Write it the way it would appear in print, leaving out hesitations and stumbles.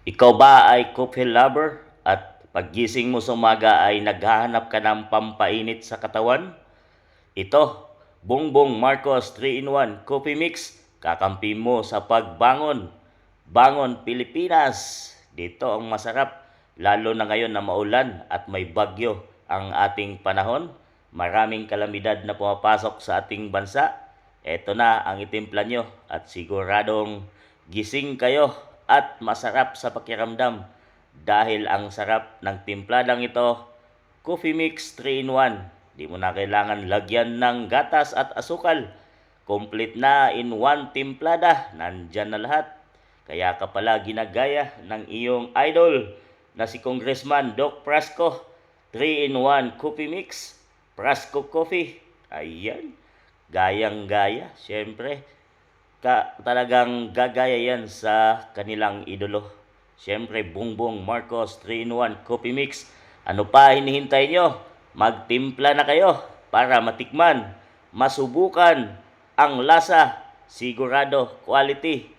Ikaw ba ay coffee lover at paggising mo sa umaga ay naghahanap ka ng pampainit sa katawan? Ito, Bongbong Marcos 3-in-1 Coffee Mix, kakampi mo sa pagbangon. Bangon Pilipinas! Dito ang masarap, lalo na ngayon na maulan at may bagyo ang ating panahon. Maraming kalamidad na pumapasok sa ating bansa. Eto na ang itimpla nyo at siguradong gising kayo at masarap sa pakiramdam dahil ang sarap ng timpladang ito, Coffee Mix 3-in-1. Di mo na kailangan lagyan ng gatas at asukal. Complete na in one timplada, nandyan na lahat. Kaya ka pala ginagaya ng iyong idol na si Congressman Doc Prasco. 3-in-1 Coffee Mix, Prasco Coffee. Ayan, gayang-gaya. Siyempre, talagang gagaya yan sa kanilang idolo. Siyempre, Bongbong Marcos 3-in-1 Coffee Mix. Ano pa hinihintay nyo? Magtimpla na kayo para matikman, masubukan ang lasa. Sigurado, quality.